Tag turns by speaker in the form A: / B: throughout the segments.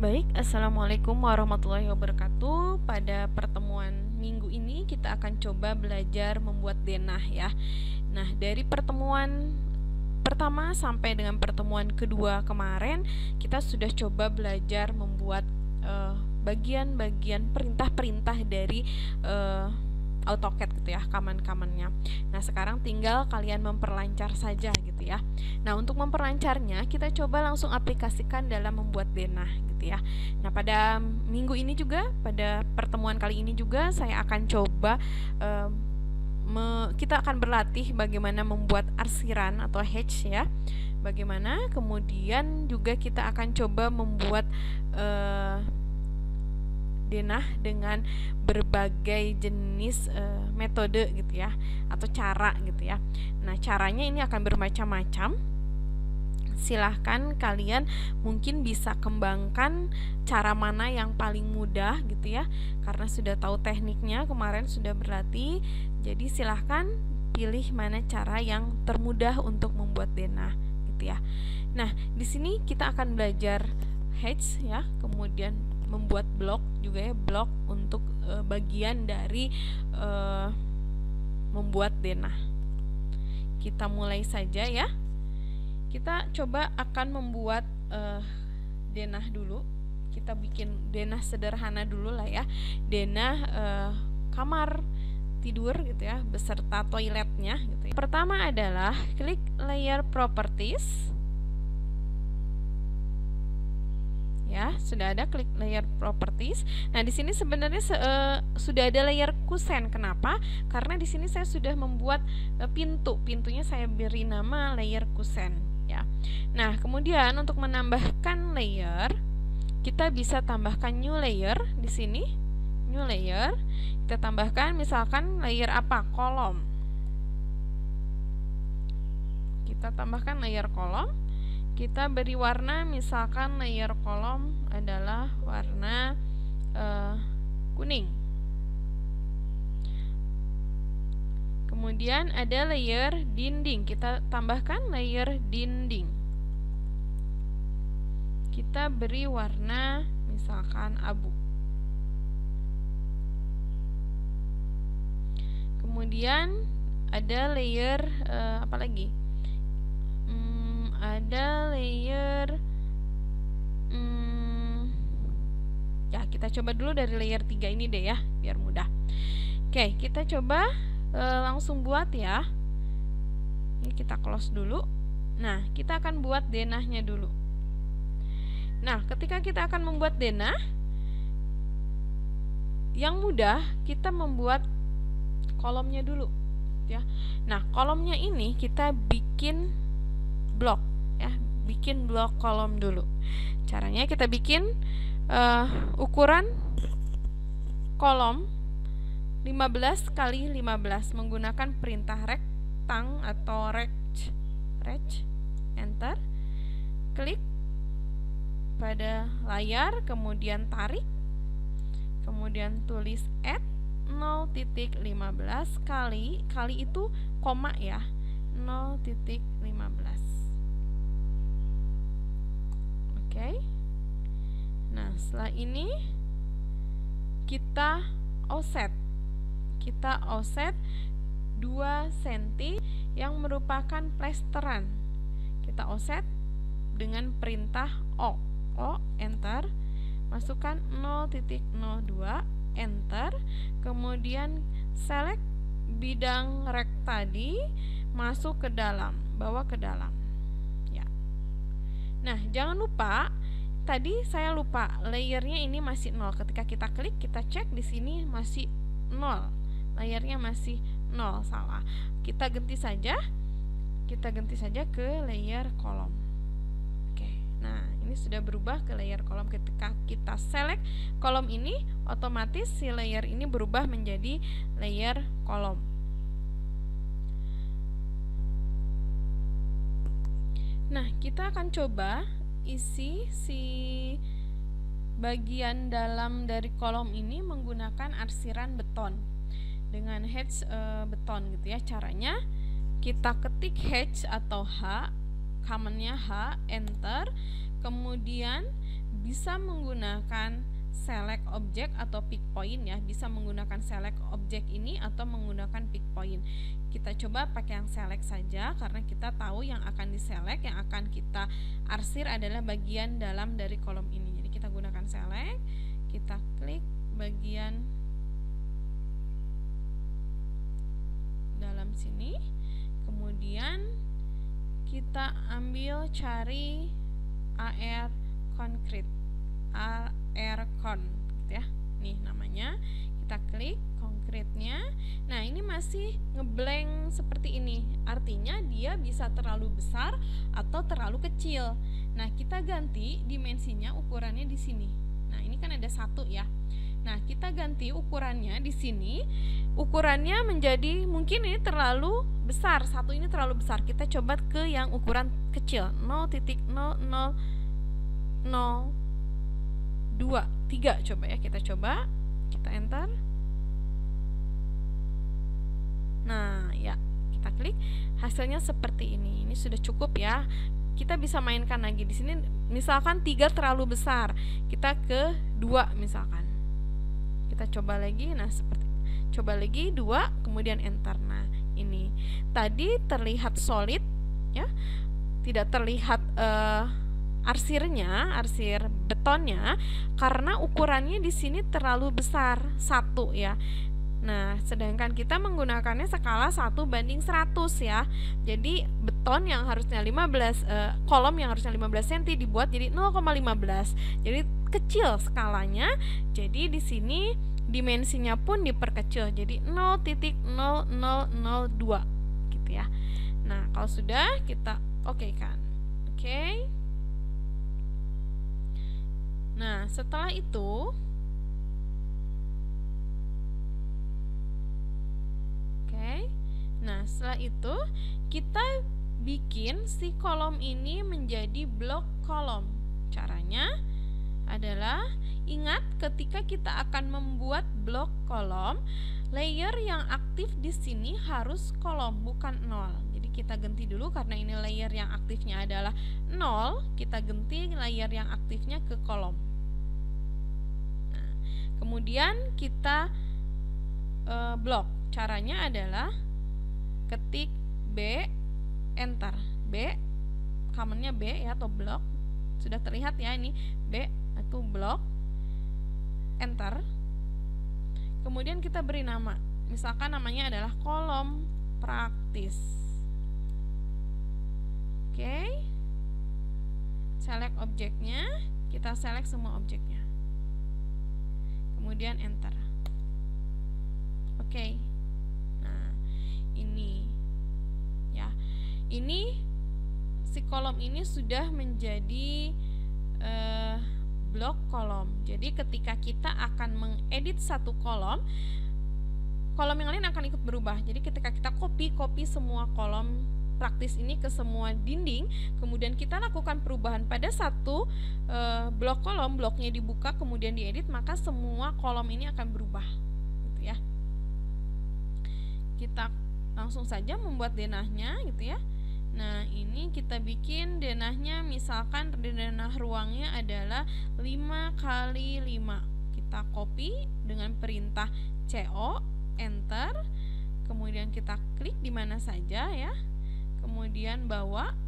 A: Baik, Assalamualaikum warahmatullahi wabarakatuh. Pada pertemuan minggu ini kita akan coba belajar membuat denah ya. Nah, dari pertemuan pertama sampai dengan pertemuan kedua kemarin, kita sudah coba belajar membuat bagian-bagian perintah-perintah dari AutoCAD gitu ya, command-commandnya. Nah, sekarang tinggal kalian memperlancar saja gitu ya. Nah, untuk memperlancarnya kita coba langsung aplikasikan dalam membuat denah gitu ya. Nah, pada minggu ini juga, pada pertemuan kali ini juga saya akan coba kita akan berlatih bagaimana membuat arsiran atau hatch ya. Bagaimana kemudian juga kita akan coba membuat denah dengan berbagai jenis metode gitu ya, atau cara gitu ya. Nah, caranya ini akan bermacam-macam. Silahkan kalian mungkin bisa kembangkan cara mana yang paling mudah gitu ya, karena sudah tahu tekniknya, kemarin sudah berlatih. Jadi silahkan pilih mana cara yang termudah untuk membuat denah gitu ya. Nah, di sini kita akan belajar hatch ya, kemudian membuat blok juga ya, blok untuk bagian dari membuat denah. Kita mulai saja ya. Kita coba akan membuat denah dulu. Kita bikin denah sederhana dulu lah ya. Denah kamar tidur gitu ya, beserta toiletnya gitu ya. Pertama adalah klik layer properties. Ya, sudah ada klik layer properties. Nah, di sini sebenarnya sudah ada layer kusen. Kenapa? Karena di sini saya sudah membuat pintu. Pintunya saya beri nama layer kusen ya. Nah, kemudian untuk menambahkan layer, kita bisa tambahkan new layer di sini. New layer. Kita tambahkan misalkan layer apa? Kolom. Kita tambahkan layer kolom. Kita beri warna, misalkan layer kolom adalah warna kuning. Kemudian ada layer dinding, kita tambahkan layer dinding. Kita beri warna misalkan abu. Kemudian ada layer apa lagi? Ada layer ya, kita coba dulu dari layer 3 ini deh ya, biar mudah. Oke, kita coba langsung buat ya. Ini kita close dulu. Nah, kita akan buat denahnya dulu. Nah, ketika kita akan membuat denah, yang mudah kita membuat kolomnya dulu ya. Nah, kolomnya ini kita bikin blok ya, bikin blok kolom dulu. Caranya kita bikin ukuran kolom 15 kali 15 menggunakan perintah rectang atau rect, enter, klik pada layar, kemudian tarik, kemudian tulis add 0.15 kali itu koma ya, 0.15. Oke. Nah, setelah ini kita offset. Kita offset 2 cm yang merupakan plesteran. Kita offset dengan perintah O, enter. Masukkan 0.02, enter. Kemudian select bidang rect tadi, masuk ke dalam, bawa ke dalam. Nah, jangan lupa, tadi saya lupa layernya ini masih 0. Ketika kita klik, kita cek di sini masih 0. Layernya masih 0, salah. Kita ganti saja. Kita ganti saja ke layer kolom. Oke. Nah, ini sudah berubah ke layer kolom. Ketika kita select kolom ini, otomatis si layer ini berubah menjadi layer kolom. Nah, kita akan coba isi si bagian dalam dari kolom ini menggunakan arsiran beton dengan hatch beton gitu ya. Caranya kita ketik hatch atau H, commandnya H, enter. Kemudian bisa menggunakan select object atau pick point ya, bisa menggunakan select object ini atau menggunakan pick point. Kita coba pakai yang select saja karena kita tahu yang akan diselect, yang akan kita arsir adalah bagian dalam dari kolom ini. Jadi kita gunakan select, kita klik bagian dalam sini, kemudian kita ambil cari AR concrete, AR con gitu ya. Nih namanya, kita klik konkretnya. Nah, ini masih ngeblank seperti ini. Artinya dia bisa terlalu besar atau terlalu kecil. Nah, kita ganti dimensinya, ukurannya di sini. Nah, ini kan ada 1 ya. Nah, kita ganti ukurannya di sini. Ukurannya menjadi, mungkin ini terlalu besar, 1 ini terlalu besar. Kita coba ke yang ukuran kecil, 0.0003 coba ya, kita coba, kita enter. Nah, ya, kita klik, hasilnya seperti ini. Ini sudah cukup ya. Kita bisa mainkan lagi di sini. Misalkan 3 terlalu besar, kita ke 2 misalkan. Kita coba lagi. Nah, seperti coba lagi 2, kemudian enter. Nah, ini tadi terlihat solid ya. Tidak terlihat arsirnya, arsir betonnya, karena ukurannya di sini terlalu besar, 1 ya. Nah, sedangkan kita menggunakannya skala 1:100 ya. Jadi beton yang harusnya 15 kolom yang harusnya 15 cm dibuat jadi 0,15. Jadi kecil skalanya. Jadi di sini dimensinya pun diperkecil jadi 0.0002 gitu ya. Nah, kalau sudah kita oke kan. Oke. Nah, setelah itu nah, setelah itu kita bikin si kolom ini menjadi blok kolom. Caranya adalah, ingat ketika kita akan membuat blok kolom, layer yang aktif di sini harus kolom, bukan 0. Jadi kita ganti dulu karena ini layer yang aktifnya adalah 0, kita ganti layer yang aktifnya ke kolom. Nah, kemudian kita blok. Caranya adalah ketik B, enter. B, commonnya B ya, atau blok. Sudah terlihat ya, ini B itu blok, enter. Kemudian kita beri nama. Misalkan namanya adalah kolom praktis. Oke. Select objeknya, kita select semua objeknya. Kemudian enter. Oke. Nah, ini ya. Ini si kolom ini sudah menjadi blok kolom. Jadi ketika kita akan mengedit satu kolom, kolom yang lain akan ikut berubah. Jadi ketika kita copy semua kolom praktis ini ke semua dinding, kemudian kita lakukan perubahan pada satu blok kolom, bloknya dibuka kemudian diedit, maka semua kolom ini akan berubah gitu ya. Kita langsung saja membuat denahnya gitu ya. Nah, ini kita bikin denahnya, misalkan denah ruangnya adalah 5x5. Kita copy dengan perintah CO, enter. Kemudian kita klik di mana saja ya. Kemudian bawa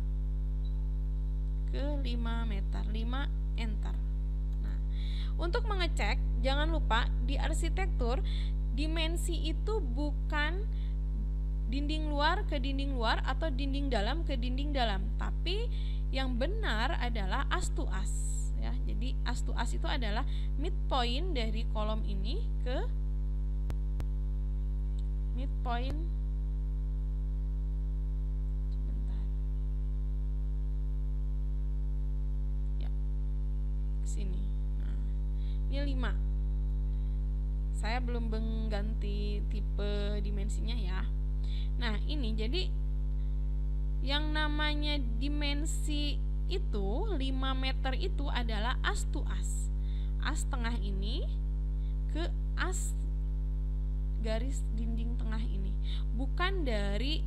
A: ke 5 meter, 5 enter. Nah, untuk mengecek jangan lupa di arsitektur dimensi itu bukan dinding luar ke dinding luar atau dinding dalam ke dinding dalam, tapi yang benar adalah as to as ya. Jadi as to as itu adalah midpoint dari kolom ini ke midpoint. Sebentar. Ya. Ke sini. Nah, ini 5. Saya belum mengganti tipe dimensinya ya. Nah, ini jadi yang namanya dimensi itu 5 meter itu adalah as to as. As tengah ini ke as garis dinding tengah ini. Bukan dari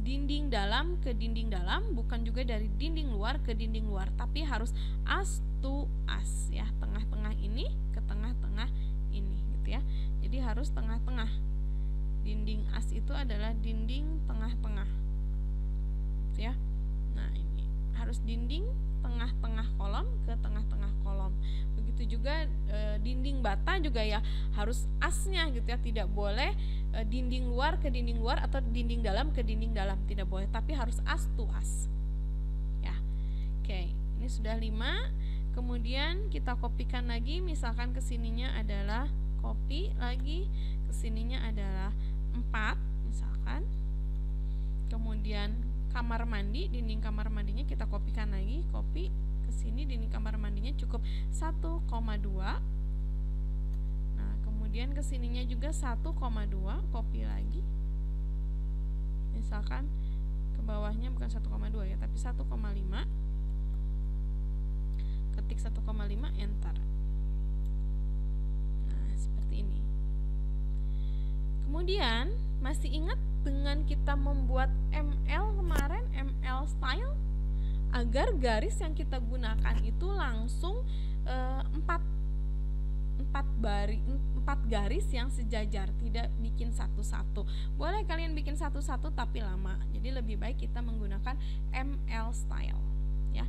A: dinding dalam ke dinding dalam, bukan juga dari dinding luar ke dinding luar, tapi harus as to as ya, tengah-tengah ini ke tengah-tengah ini gitu ya. Jadi harus tengah-tengah. Dinding as itu adalah dinding tengah-tengah. Gitu ya. Nah, ini harus dinding tengah-tengah kolom ke tengah-tengah kolom. Begitu juga dinding bata juga ya harus asnya gitu ya, tidak boleh dinding luar ke dinding luar atau dinding dalam ke dinding dalam, tidak boleh, tapi harus as to as ya. Oke, ini sudah 5. Kemudian kita kopikan lagi, misalkan kesininya adalah copy lagi, kesininya adalah 4 misalkan. Kemudian kamar mandi, dinding kamar mandinya kita kopikan lagi, copy ke sini, dinding kamar mandinya cukup 1,2. Nah, kemudian ke sininya juga 1,2, copy lagi. Misalkan ke bawahnya bukan 1,2 ya, tapi 1,5. Ketik 1,5, enter. Nah, seperti ini. Kemudian masih ingat dengan kita membuat ML kemarin, ML style, agar garis yang kita gunakan itu langsung 4 garis yang sejajar, tidak bikin satu-satu. Boleh kalian bikin satu-satu tapi lama. Jadi lebih baik kita menggunakan ML style ya.